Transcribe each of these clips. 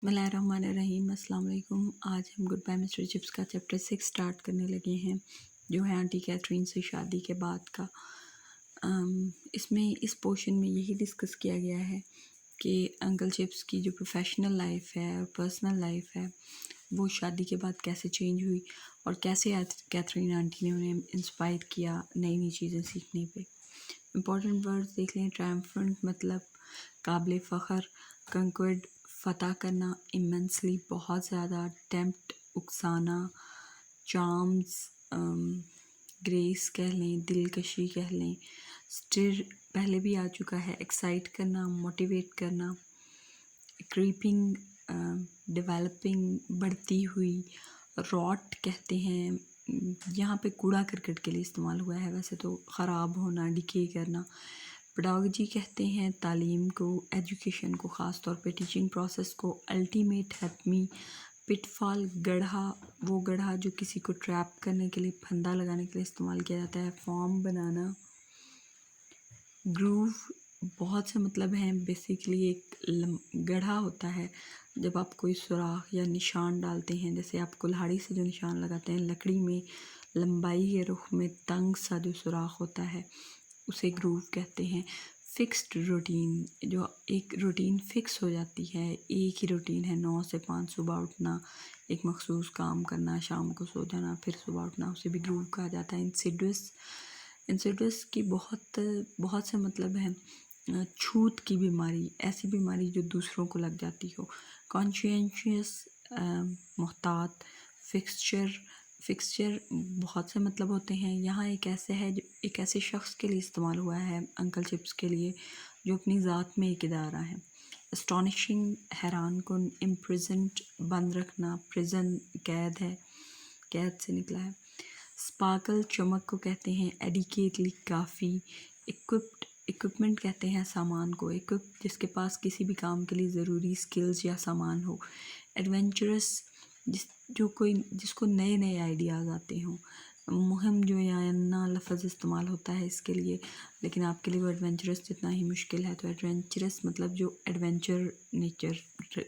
بسم اللہ الرحمن الرحیم۔ السلام علیکم۔ آج ہم گڈ بائی مسٹر چپس کا چیپٹر 6 سٹارٹ کرنے لگے ہیں، جو ہے آنٹی کیتھرین سے شادی کے بعد کا۔ اس پورشن میں یہی ڈسکس کیا گیا ہے کہ انکل چپس کی جو پروفیشنل لائف ہے اور پرسنل لائف ہے وہ شادی کے بعد کیسے چینج ہوئی اور کیسے کیتھرین آنٹی نے انہیں انسپائر کیا نئی نئی چیزیں سیکھنے پہ۔ امپورٹنٹ ورڈز دیکھ لیں۔ ٹرائمفنٹ مطلب قابل فخر، کنکورڈ فتح کرنا، ایمنسلی بہت زیادہ، ٹیمپٹ اکسانا، چارمز گریس کہہ لیں، دلکشی کہہ لیں، سٹر پہلے بھی آ چکا ہے، ایکسائٹ کرنا، موٹیویٹ کرنا، کریپنگ ڈیولپنگ بڑھتی ہوئی، راٹ کہتے ہیں، یہاں پہ کوڑا کرکٹ کے لیے استعمال ہوا ہے، ویسے تو خراب ہونا، ڈیکے کرنا۔ پیڈاگوجی کہتے ہیں تعلیم کو، ایجوکیشن کو، خاص طور پہ ٹیچنگ پروسیس کو۔ الٹیمیٹ حتمی، پٹ فال گڑھا، وہ گڑھا جو کسی کو ٹریپ کرنے کے لیے، پھندا لگانے کے لیے استعمال کیا جاتا ہے۔ فارم بنانا۔ گروو بہت سے مطلب ہیں، بیسیکلی ایک گڑھا ہوتا ہے جب آپ کوئی سوراخ یا نشان ڈالتے ہیں، جیسے آپ کلہاڑی سے جو نشان لگاتے ہیں، لکڑی میں لمبائی کے رخ میں تنگ سا جو سوراخ ہوتا ہے اسے گروو کہتے ہیں۔ فکسڈ روٹین، جو ایک روٹین فکس ہو جاتی ہے، ایک ہی روٹین ہے، 9 سے 5 صبح اٹھنا، ایک مخصوص کام کرنا، شام کو سو جانا، پھر صبح اٹھنا، اسے بھی گروو کہا جاتا ہے۔ انسیڈوس کی بہت سے مطلب ہیں۔ چھوت کی بیماری، ایسی بیماری جو دوسروں کو لگ جاتی ہو۔ کانشینشیس محتاط۔ فکسچر بہت سے مطلب ہوتے ہیں، یہاں ایک ایسے شخص کے لیے استعمال ہوا ہے انکل چپس کے لیے جو اپنی ذات میں ایک ادارہ ہے۔ اسٹانشنگ حیران کن۔ امپریزنٹ بند رکھنا، پریزن قید ہے، قید سے نکلا ہے۔ سپارکل چمک کو کہتے ہیں۔ ایڈیکیٹلی کافی۔ اکوپمنٹ کہتے ہیں سامان کو، جس کے پاس کسی بھی کام کے لیے ضروری سکلز یا سامان ہو۔ ایڈونچرس، جس کو نئے نئے آئیڈیاز آتے ہوں۔ مہم جو یا نہ لفظ استعمال ہوتا ہے اس کے لیے، لیکن آپ کے لیے وہ ایڈونچرس جتنا ہی مشکل ہے، تو ایڈونچرس مطلب جو ایڈونچر نیچر،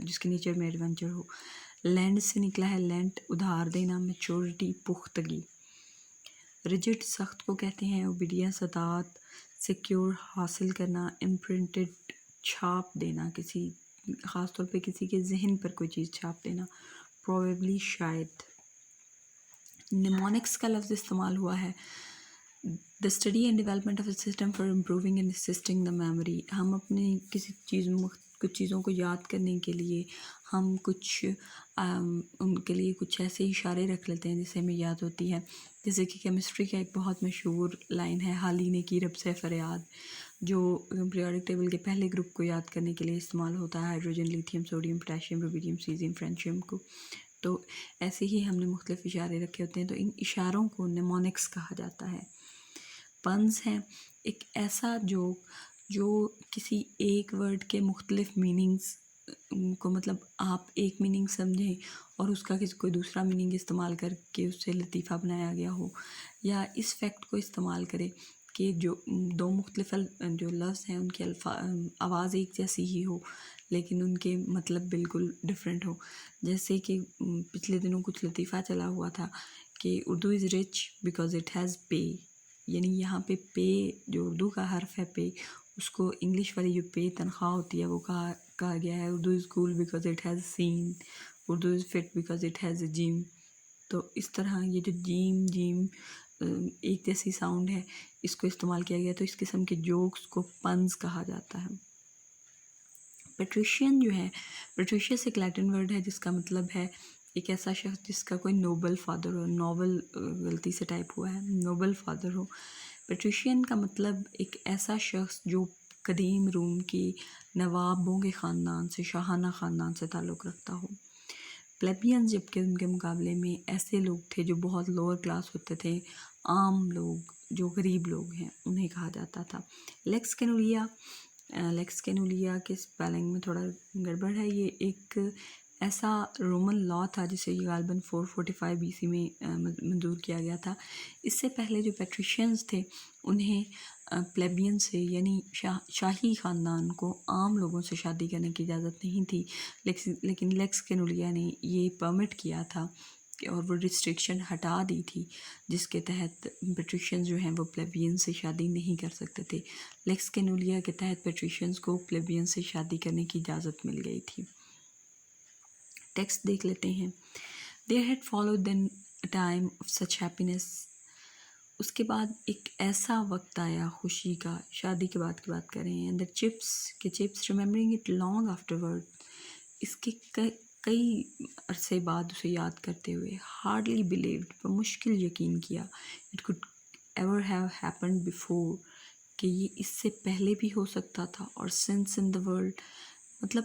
جس کے نیچر میں ایڈونچر ہو۔ لینڈ سے نکلا ہے لینٹ، ادھار دینا، میچورٹی پختگی۔ ریجڈ سخت کو کہتے ہیں۔ اوبیڈینس اطاعت۔ سیکیور حاصل کرنا۔ امپرنٹڈ چھاپ دینا، کسی خاص طور پہ کسی کے ذہن پر کوئی چیز چھاپ دینا۔ پروبیبلی شاید۔ نیمونکس کا لفظ استعمال ہوا ہے۔ The study and development of a system for improving and assisting the memory. ہم اپنے کچھ چیزوں کو یاد کرنے کے لیے ہم ان کے لیے کچھ ایسے اشارے رکھ لیتے ہیں جس سے ہمیں یاد ہوتی ہے، جیسے کہ کیمسٹری کا ایک بہت مشہور لائن ہے، حالی نے کی رب سے فریاد، جو پیریوڈک ٹیبل کے پہلے گروپ کو یاد کرنے کے لیے استعمال ہوتا ہے، hydrogen, lithium, sodium, potassium, rubidium, caesium, francium کو۔ تو ایسے ہی ہم نے مختلف اشارے رکھے ہوتے ہیں، تو ان اشاروں کو نیمونکس کہا جاتا ہے۔ پنز ہیں، ایک ایسا جو کسی ایک ورڈ کے مختلف میننگز کو، مطلب آپ ایک میننگ سمجھیں اور اس کا کوئی دوسرا میننگ استعمال کر کے اس سے لطیفہ بنایا گیا ہو، یا اس فیکٹ کو استعمال کرے کہ جو دو مختلف جو لفظ ہیں ان کی آواز ایک جیسی ہی ہو لیکن ان کے مطلب بالکل ڈفرینٹ ہو۔ جیسے کہ پچھلے دنوں کچھ لطیفہ چلا ہوا تھا کہ اردو از رچ بیکاز اٹ ہیز پے، یعنی یہاں پہ پے جو اردو کا حرف ہے پے، اس کو انگلش والی جو پے تنخواہ ہوتی ہے وہ کہا گیا ہے Urdu is cool because it has scene, Urdu is fit because it has a gym. تو اس طرح یہ جو جیم ایک جیسی ساؤنڈ ہے، اس کو استعمال کیا گیا، تو اس قسم کے جوکس کو پنز کہا جاتا ہے۔ پیٹریشین جو ہے، پیٹریشیس ایک لیٹن ورڈ ہے جس کا مطلب ہے ایک ایسا شخص جس کا کوئی نوبل فادر ہو، ناول غلطی سے ٹائپ ہوا ہے، نوبل فادر ہو۔ پیٹریشین کا مطلب ایک ایسا شخص جو قدیم روم کی نوابوں کے خاندان سے، شاہانہ خاندان سے تعلق رکھتا ہو۔ پلیبینز جبکہ ان کے مقابلے میں ایسے لوگ تھے جو بہت لوور کلاس ہوتے تھے، عام لوگ جو غریب لوگ ہیں انہیں کہا جاتا تھا۔ لیکس کینولیا کے اسپیلنگ میں تھوڑا گڑبڑ ہے، یہ ایک ایسا رومن لا تھا جسے یہ غالباً 445 BC میں منظور کیا گیا تھا۔ اس سے پہلے جو پیٹریشینز تھے انہیں پلیبین سے یعنی شاہی خاندان کو عام لوگوں سے شادی کرنے کی اجازت نہیں تھی، لیکن لیکس کینولیا نے یہ پرمٹ کیا تھا اور وہ ریسٹرکشن ہٹا دی تھی جس کے تحت پیٹریشینز جو ہیں وہ پلیبین سے شادی نہیں کر سکتے تھے۔ لیکس کینولیا کے تحت پیٹریشینز کو پلیبین سے شادی کرنے کی اجازت مل گئی تھی۔ ٹیکسٹ دیکھ لیتے ہیں۔ There had followed then a time of such happiness. اس کے بعد ایک ایسا وقت آیا خوشی کا، شادی کے بعد کی بات کر رہے ہیں۔ The chips remembering it long afterward. اس کے کئی عرصے بعد اسے یاد کرتے ہوئے hardly believed بمشکل یقین کیا it could ever have happened before کہ یہ اس سے پہلے بھی ہو سکتا تھا، اور since in the world مطلب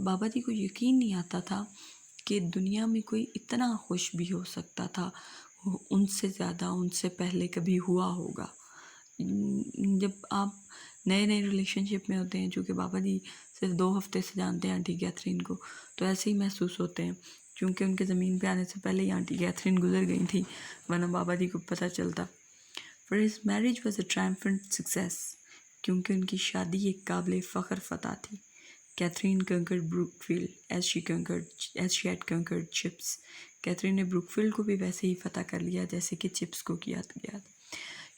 بابا جی کو یقین نہیں آتا تھا کہ دنیا میں کوئی اتنا خوش بھی ہو سکتا تھا، ان سے زیادہ ان سے پہلے کبھی ہوا ہوگا۔ جب آپ نئے ریلیشن شپ میں ہوتے ہیں، چونکہ بابا جی صرف 2 ہفتے سے جانتے ہیں آنٹی کیتھرین کو، تو ایسے ہی محسوس ہوتے ہیں، چونکہ ان کے زمین پہ آنے سے پہلے ہی آنٹی کیتھرین گزر گئی تھی، ورنہ بابا جی کو پتہ چلتا۔ For his marriage was a triumphant success. کیونکہ ان کی شادی ایک قابل فخر فتح تھی۔ Katherine conquered Brookfield as she had conquered Chips. Katherine نے بروکفیلڈ کو بھی ویسے ہی فتح کر لیا جیسے کہ چپس کو کیا گیا تھا۔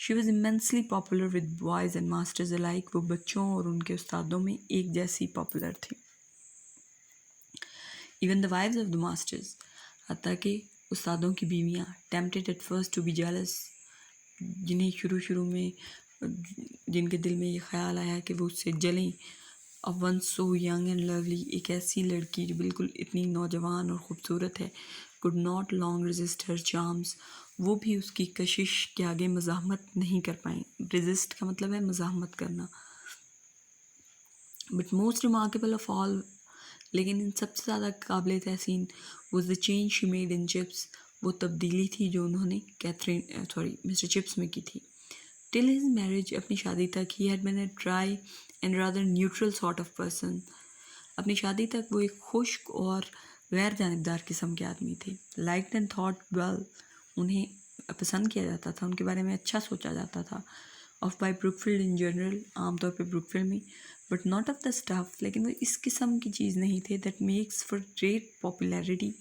She was immensely popular with boys and masters alike. وہ بچوں اور ان کے استادوں میں ایک جیسی پاپولر تھی۔ Even the wives of the masters. حتیٰ کہ استادوں کی بیویاں tempted at first to be jealous. جنہیں شروع میں جن کے دل میں یہ خیال آیا کہ وہ اس سے جلیں، of one so young and lovely، ایک ایسی لڑکی جو بالکل اتنی نوجوان اور خوبصورت ہے، could not long resist her charms، وہ بھی اس کی کشش کے آگے مزاحمت نہیں کر پائیں۔ resist کا مطلب ہے مزاحمت کرنا۔ but most remarkable of all، لیکن ان سب سے زیادہ قابل تحسین was the change she made in Chips، وہ تبدیلی تھی جو انہوں نے مسٹر چپس میں کی تھی۔ till his marriage، اپنی شادی تک he had been a dry and rather neutral sort of person، اپنی شادی تک وہ ایک خشک اور غیر جانبدار قسم کے آدمی تھے۔ liked and thought well، انہیں پسند کیا جاتا تھا، ان کے بارے میں اچھا سوچا جاتا تھا۔ of by Brookfield in general، عام طور پہ بروکفیلڈ میں، but not of the stuff، لیکن وہ اس قسم کی چیز نہیں تھے that makes for great popularity،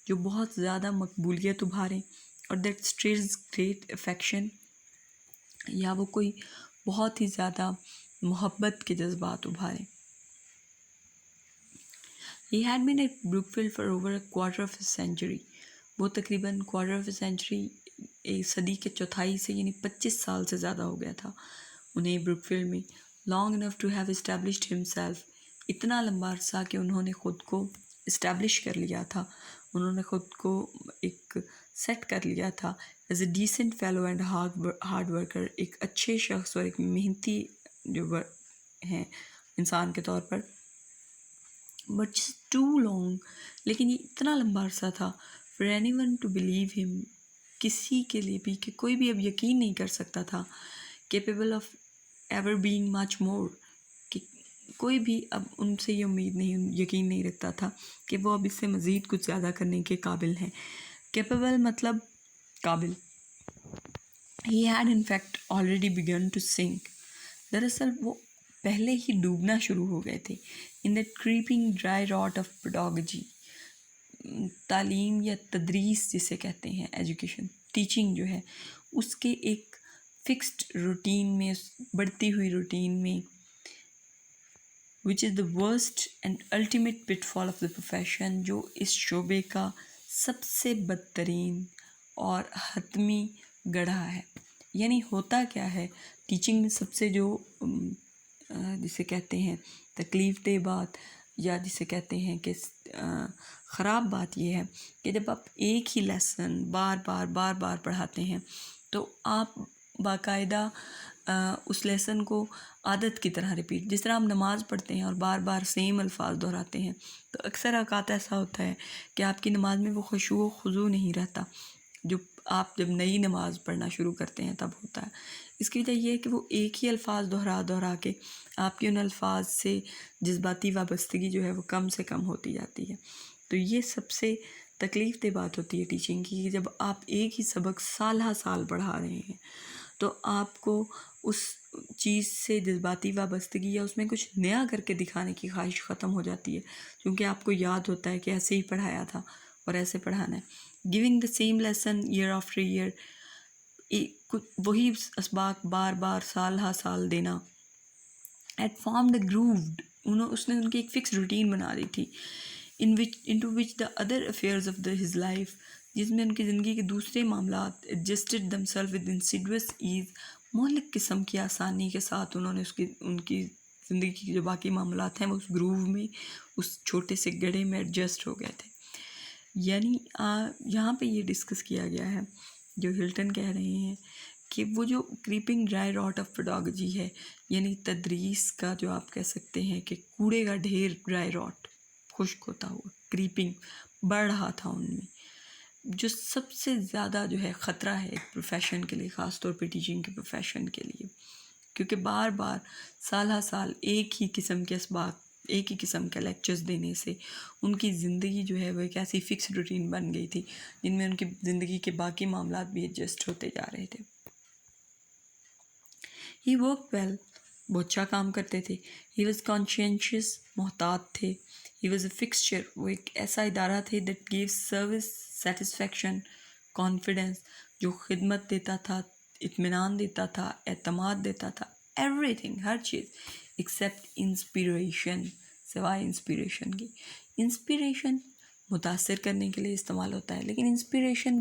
جو بہت زیادہ مقبولیت ابھاریں، اور that stirs great affection، یا وہ کوئی بہت ہی زیادہ محبت کے جذبات ابھاریں۔ He had been at Brookfield for over a quarter of a century، وہ تقریباً quarter of a century، ایک صدی کے چوتھائی سے یعنی 25 سال سے زیادہ ہو گیا تھا انہیں بروکفیلڈ میں۔ long enough to have established himself، اتنا لمبا عرصہ کہ انہوں نے خود کو اسٹیبلش کر لیا تھا، انہوں نے خود کو ایک سیٹ کر لیا تھا as a decent fellow and hard worker, ایک اچھے شخص اور ایک محنتی جو ہیں انسان کے طور پر۔ بٹ ٹو لانگ، لیکن یہ اتنا لمبا عرصہ تھا for any one to blue ہم، کسی کے لیے بھی کہ کوئی بھی اب یقین نہیں کر سکتا تھا، کیپیبل آف ایور بینگ مچ مور، کہ کوئی بھی اب ان سے یہ امید نہیں، یقین نہیں رکھتا تھا کہ وہ اب اس سے مزید کچھ زیادہ کرنے کے قابل ہیں۔ کیپیبل مطلب قابل۔ He had in fact already begun to sink، دراصل وہ پہلے ہی ڈوبنا شروع ہو گئے تھے۔ in that creeping dry rot of pedagogy، تعلیم یا تدریس جسے کہتے ہیں، ایجوکیشن، ٹیچنگ جو ہے، اس کے ایک فکسڈ روٹین میں، بڑھتی ہوئی روٹین میں، which is the worst and ultimate pitfall of the profession، جو اس شعبے کا سب سے بدترین اور حتمی گڑھا ہے۔ یعنی ہوتا کیا ہے ٹیچنگ میں سب سے جو جسے کہتے ہیں تکلیف دہ بات، یا جسے کہتے ہیں کہ خراب بات یہ ہے کہ جب آپ ایک ہی لیسن بار بار پڑھاتے ہیں تو آپ باقاعدہ اس لیسن کو عادت کی طرح ریپیٹ، جس طرح ہم نماز پڑھتے ہیں اور بار بار سیم الفاظ دہراتے ہیں، تو اکثر اوقات ایسا ہوتا ہے کہ آپ کی نماز میں وہ خشوع و خضوع نہیں رہتا جو آپ جب نئی نماز پڑھنا شروع کرتے ہیں تب ہوتا ہے۔ اس کی وجہ یہ ہے کہ وہ ایک ہی الفاظ دہرا کے آپ کے ان الفاظ سے جذباتی وابستگی جو ہے وہ کم سے کم ہوتی جاتی ہے۔ تو یہ سب سے تکلیف دہ بات ہوتی ہے ٹیچنگ کی، کہ جب آپ ایک ہی سبق سالہ سال پڑھا رہے ہیں تو آپ کو اس چیز سے جذباتی وابستگی یا اس میں کچھ نیا کر کے دکھانے کی خواہش ختم ہو جاتی ہے، کیونکہ آپ کو یاد ہوتا ہے کہ ایسے ہی پڑھایا تھا اور ایسے پڑھانا ہے. Giving the same lesson year after year, وہی اسباق بار بار سال ہا سال دینا. ایٹ فارمڈ اے گرووڈ، اس نے ان کی ایک فکس روٹین بنا دی تھی، into which the other affairs of his life، جس میں ان کی زندگی کے دوسرے معاملات adjusted themselves with insidious ease، مہلک قسم کی آسانی کے ساتھ انہوں نے ان کی زندگی کے جو باقی معاملات ہیں وہ اس گروو میں، اس چھوٹے سے گڑھے میں ایڈجسٹ ہو گئے تھے. یعنی یہاں پہ یہ ڈسکس کیا گیا ہے، جو ہلٹن کہہ رہے ہیں کہ وہ جو کریپنگ ڈرائی راٹ آف پیڈاگوجی ہے، یعنی تدریس کا جو آپ کہہ سکتے ہیں کہ کوڑے کا ڈھیر، ڈرائی راٹ خشک ہوتا ہوا، کریپنگ بڑھ رہا تھا ان میں، جو سب سے زیادہ جو ہے خطرہ ہے ایک پروفیشن کے لیے، خاص طور پہ ٹیچنگ کے پروفیشن کے لیے، کیونکہ بار بار سال ہا سال ایک ہی قسم کے اسباق، ایک ہی قسم کے لیکچرز دینے سے ان کی زندگی جو ہے وہ ایک ایسی فکس روٹین بن گئی تھی جن میں ان کی زندگی کے باقی معاملات بھی ایڈجسٹ ہوتے جا رہے تھے. ہی ورک ویل، وہ اچھا کام کرتے تھے. ہی واز کانشینشیس، محتاط تھے. ہی واز اے فکسچر، وہ ایک ایسا ادارہ تھے that give service, satisfaction, confidence, جو خدمت دیتا تھا، اطمینان دیتا تھا، اعتماد دیتا تھا، ایوری تھنگ، ہر چیز ایکسیپٹ انسپیریشن، سوائے انسپیریشن کی. انسپیریشن متاثر کرنے کے لیے استعمال ہوتا ہے، لیکن انسپیریشن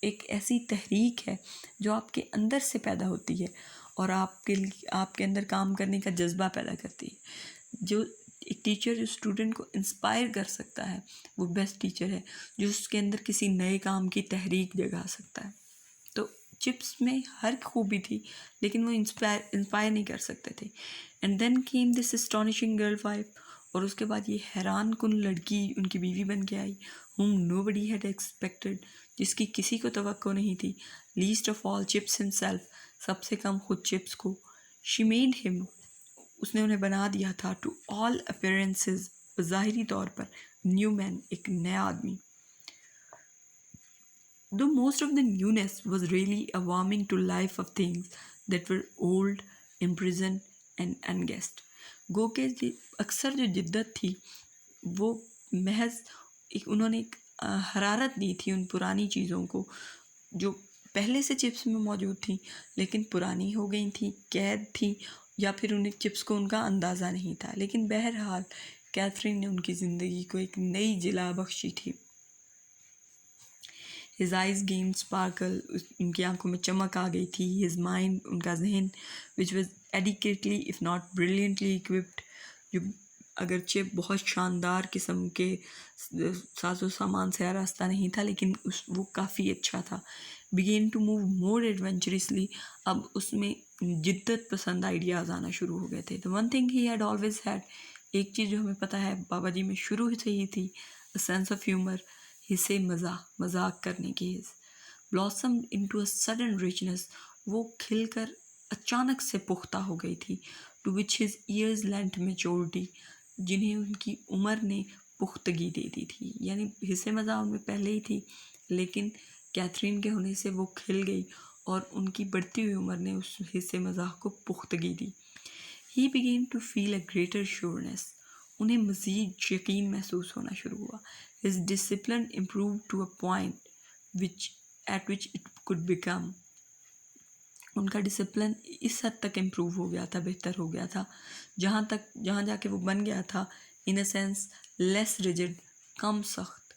ایک ایسی تحریک ہے جو آپ کے اندر سے پیدا ہوتی ہے اور آپ کے اندر کام کرنے کا جذبہ پیدا کرتی ہے. جو ایک ٹیچر جو اسٹوڈنٹ کو انسپائر کر سکتا ہے وہ بیسٹ ٹیچر ہے، جو اس کے اندر کسی نئے کام کی تحریک جگا سکتا ہے. تو چپس میں ہر خوبی تھی لیکن وہ انسپائر نہیں کر سکتے تھے. And then came this astonishing girl wife, اور اس کے بعد یہ حیران کن لڑکی ان کی بیوی بن کے آئی، whom nobody had expected، جس کی کسی کو توقع نہیں تھی. List of all chips himself، سب سے کم خود چپس کو. she made him، اس نے انہیں بنا دیا تھا، ٹو آل appearances، ظاہری طور پر نیو مین، ایک نیا آدمی. Though most of the newness was really a warming to life of things that were old, imprisoned and unguessed. گو کہ اکثر جو جدت تھی وہ محض انہوں نے ایک حرارت دی تھی ان پرانی چیزوں کو جو پہلے سے چپس میں موجود تھیں لیکن پرانی ہو گئی تھیں، قید تھی، یا پھر انہیں چپس کو ان کا اندازہ نہیں تھا. لیکن بہرحال کیتھرین نے ان کی زندگی کو ایک نئی جلا بخشی تھی. his eyes gained sparkle، ان کی آنکھوں میں چمک آ گئی تھی. his mind، ان کا ذہن which was adequately if not brilliantly equipped، جو اگرچہ بہت شاندار قسم کے ساز و سامان سے آراستہ نہیں تھا لیکن وہ کافی اچھا تھا. began to move more adventurously، اب اس میں جدت پسند آئیڈیاز آنا شروع ہو گئے تھے. the one thing he had always had، ایک چیز جو ہمیں پتہ ہے بابا جی میں شروع سے ہی تھی، a sense of humor، حصے مذاق کرنے کی حص. blossomed into a sudden richness، وہ کھل کر اچانک سے پختہ ہو گئی تھی. to which his years lent maturity، جنہیں ان کی عمر نے پختگی دے دی تھی. یعنی حصے مزاح ان میں پہلے ہی تھی لیکن کیتھرین کے ہونے سے وہ کھل گئی اور ان کی بڑھتی ہوئی عمر نے اس حصے مزاح کو پختگی دی. he began to feel a greater sureness، انہیں مزید یقین محسوس ہونا شروع ہوا. his discipline improved to a point at which it could become، ان کا ڈسپلن اس حد تک امپروو ہو گیا تھا، بہتر ہو گیا تھا، جہاں جا کے وہ بن گیا تھا in a sense less rigid، کم سخت.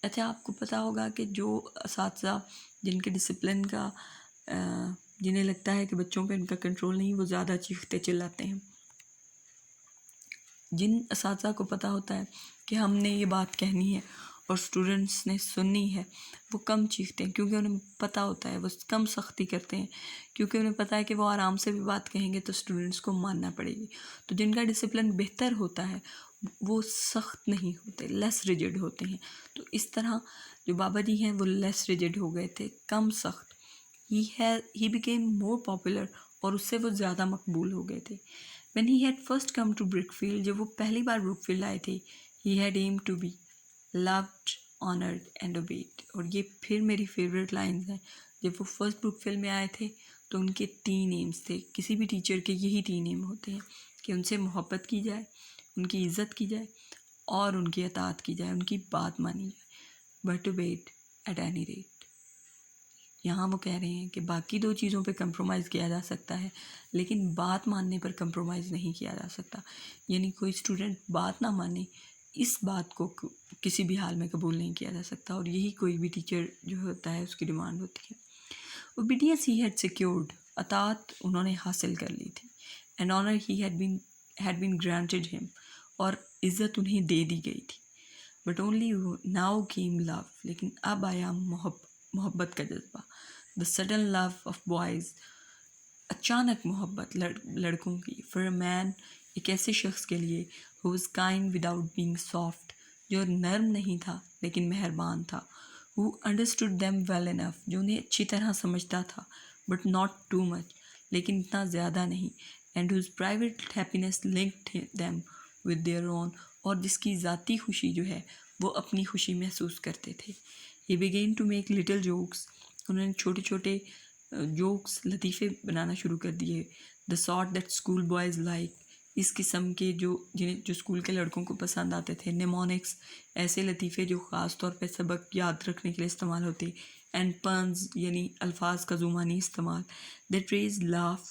اچھا آپ کو پتہ ہوگا کہ جو اساتذہ جن کے ڈسپلن کا جنہیں لگتا ہے کہ بچوں پہ ان کا کنٹرول نہیں، وہ زیادہ چیختے چلاتے ہیں. جن اساتذہ کو پتہ ہوتا ہے کہ ہم نے یہ بات کہنی ہے اور اسٹوڈنٹس نے سننی ہے، وہ کم چیختے ہیں کیونکہ انہیں پتہ ہوتا ہے، وہ کم سختی کرتے ہیں کیونکہ انہیں پتہ ہے کہ وہ آرام سے بھی بات کہیں گے تو اسٹوڈنٹس کو ماننا پڑے گی. تو جن کا ڈسپلن بہتر ہوتا ہے وہ سخت نہیں ہوتے، لیس ریجڈ ہوتے ہیں. تو اس طرح جو بابا جی ہیں وہ لیس ریجڈ ہو گئے تھے، کم سخت. he became more popular، اور اس سے وہ زیادہ مقبول ہو گئے تھے. when he had first come to Brickfield، جب وہ پہلی بار برکفیلڈ آئے تھے، he had aimed to be loved، honored and obeyed. اور یہ پھر میری فیوریٹ لائنز ہیں. جب وہ فرسٹ برکفیلڈ میں آئے تھے تو ان کے 3 ایمز تھے. کسی بھی ٹیچر کے یہی 3 ایم ہوتے ہیں کہ ان سے محبت کی جائے, ان کی عزت کی جائے اور ان کی اطاعت کی جائے, ان کی بات مانی جائے. But obeyed at any rate. یہاں وہ کہہ رہے ہیں کہ باقی 2 چیزوں پہ کمپرومائز کیا جا سکتا ہے لیکن بات ماننے پر کمپرومائز نہیں کیا جا سکتا. یعنی کوئی اسٹوڈنٹ بات نہ مانے, اس بات کو کسی بھی حال میں قبول نہیں کیا جا سکتا, اور یہی کوئی بھی ٹیچر جو ہوتا ہے اس کی ڈیمانڈ ہوتی ہے. Obedience he had secured, اطاعت انہوں نے حاصل کر لی تھی. And honor he had been granted him, اور عزت انہیں دے دی گئی تھی. But only now came love, لیکن اب آیا محبت کا جذبہ. The sudden love of boys, اچانک محبت لڑکوں کی. For a man, ایک ایسے شخص کے لیے who was kind without being soft, جو نرم نہیں تھا لیکن مہربان تھا. Who understood them well enough, جو انہیں اچھی طرح سمجھتا تھا but not too much, لیکن اتنا زیادہ نہیں. And whose private happiness linked them with their own, اور جس کی ذاتی خوشی جو ہے وہ اپنی خوشی محسوس کرتے تھے. He began to make little jokes, انہوں نے چھوٹے چھوٹے جوکس لطیفے بنانا شروع کر دیے. The sort that school boys like, اس قسم کے جو اسکول کے لڑکوں کو پسند آتے تھے. Mnemonics, ایسے لطیفے جو خاص طور پہ سبق یاد رکھنے کے لیے استعمال ہوتے. And puns, یعنی الفاظ کا زمانی استعمال. That raised laugh,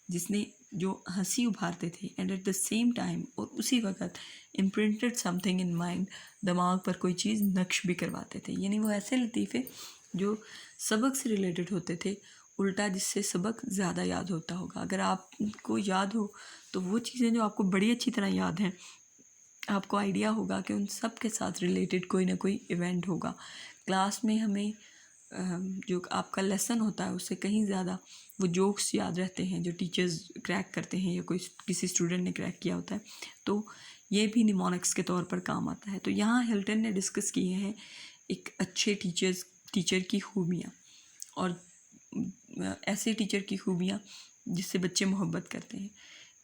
جس نے جو ہنسی ابھارتے تھے. And at the same time, اور اسی وقت imprinted something in mind, دماغ پر کوئی چیز نقش بھی کرواتے تھے. یعنی وہ ایسے لطیفے جو سبق سے ریلیٹڈ ہوتے تھے, الٹا جس سے سبق زیادہ یاد ہوتا ہوگا. اگر آپ کو یاد ہو تو وہ چیزیں جو آپ کو بڑی اچھی طرح یاد ہیں, آپ کو آئیڈیا ہوگا کہ ان سب کے ساتھ ریلیٹڈ کوئی نہ کوئی ایونٹ ہوگا. کلاس میں ہمیں جو آپ کا لیسن ہوتا ہے اس سے کہیں زیادہ وہ جوکس یاد رہتے ہیں جو ٹیچرز کریک کرتے ہیں یا کسی اسٹوڈنٹ نے کریک کیا ہوتا ہے. تو یہ بھی نیمونکس کے طور پر کام آتا ہے. تو یہاں ہلٹن نے ڈسکس کیے ہیں ایک اچھے ٹیچر کی خوبیاں, اور ایسے ٹیچر کی خوبیاں جس سے بچے محبت کرتے ہیں.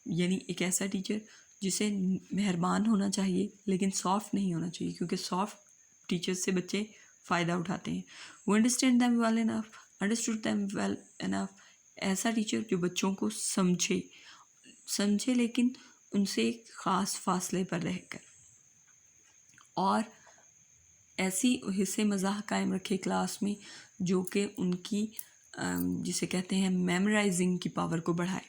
یعنی ایک ایسا ٹیچر جسے مہربان ہونا چاہیے لیکن سافٹ نہیں ہونا چاہیے, کیونکہ سافٹ ٹیچر سے بچے فائدہ اٹھاتے ہیں. Who understood them well enough, ایسا ٹیچر جو بچوں کو سمجھے لیکن ان سے ایک خاص فاصلے پر رہ کر, اور ایسی حصے مزاح قائم رکھے کلاس میں جو کہ ان کی جسے کہتے ہیں میمورائزنگ کی پاور کو بڑھائے.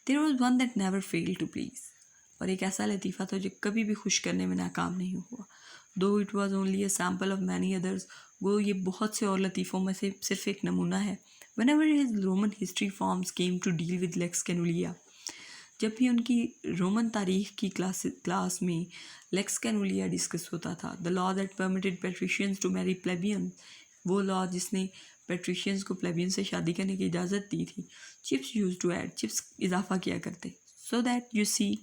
There was one that never failed to please, اور ایک ایسا لطیفہ تھا جو کبھی بھی خوش کرنے میں ناکام نہیں ہوا. Though it was only a sample of many others, وہ یہ بہت سے اور لطیفوں میں سے صرف ایک نمونہ ہے. Whenever his Roman history forms came to deal with lex canulia, جب بھی ان کی رومن تاریخ کی کلاس میں لیکس کینولیا ڈسکس ہوتا تھا. The law that permitted patricians to marry plebeians, وہ لا جس نے پیٹریشینز کو پلیبین سے شادی کرنے کی اجازت دی تھی. Chips used to add, chips اضافہ کیا کرتے. So that you see,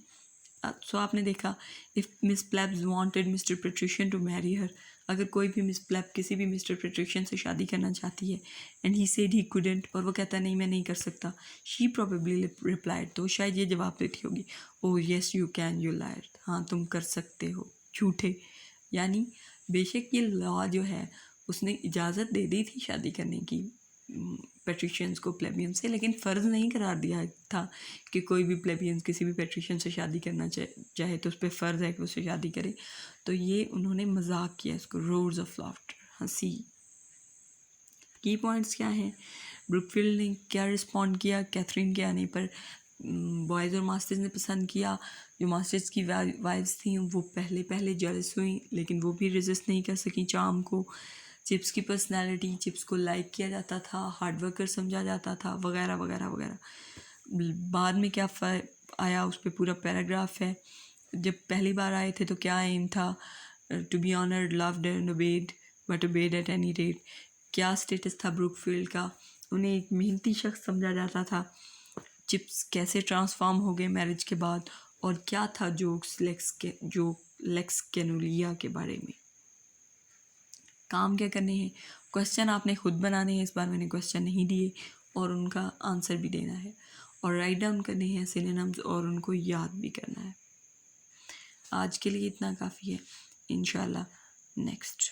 سو آپ نے دیکھا, if Miss Plebs wanted Mr. Patrician to marry her, اگر کوئی بھی مس پلیب کسی بھی مسٹر پیٹریشین سے شادی کرنا چاہتی ہے, and he said he couldn't, اور وہ کہتا نہیں میں نہیں کر سکتا, she probably replied, تو شاید یہ جواب دیتی ہوگی, oh yes you can you liar, ہاں تم کر سکتے ہو جھوٹے. یعنی بے شک یہ لا جو ہے اس نے اجازت دے دی تھی شادی کرنے کی پیٹریشینز کو پلیبین سے, لیکن فرض نہیں قرار دیا تھا کہ کوئی بھی پلیبینز کسی بھی پیٹریشین سے شادی کرنا چاہے تو اس پہ فرض ہے کہ اس سے شادی کرے. تو یہ انہوں نے مذاق کیا اس کو, روز آف لافٹر, ہنسی. کی پوائنٹس کیا ہیں؟ بروک فیلڈ نے کیا رسپونڈ کیا کیتھرین کے آنے پر؟ بوائز اور ماسٹرز نے پسند کیا. جو ماسٹرز کی وائفز تھیں وہ پہلے جیلس ہوئیں لیکن وہ بھی ریزسٹ نہیں کر سکیں چام کو. چپس کی پرسنالٹی, چپس کو لائک کیا جاتا تھا, ہارڈ ورکر سمجھا جاتا تھا, وغیرہ وغیرہ وغیرہ. بعد میں کیا آیا اس پہ پورا پیراگراف ہے. جب پہلی بار آئے تھے تو کیا ایم تھا؟ To be honoured, loved and obeyed, but obeyed at any rate. کیا اسٹیٹس تھا بروک فیلڈ کا؟ انہیں ایک محنتی شخص سمجھا جاتا تھا. چپس کیسے ٹرانسفارم ہو گئے میرج کے بعد, اور کیا تھا جوکس لیکس کینولیا کے بارے میں. کام کیا کرنے ہیں؟ کویسچن آپ نے خود بنانے ہیں, اس بار میں نے کویسچن نہیں دیے, اور ان کا آنسر بھی دینا ہے, اور رائٹ ڈاؤن کرنے ہیں سینونیمز, اور ان کو یاد بھی کرنا ہے. آج کے لیے اتنا کافی ہے. انشاءاللہ نیکسٹ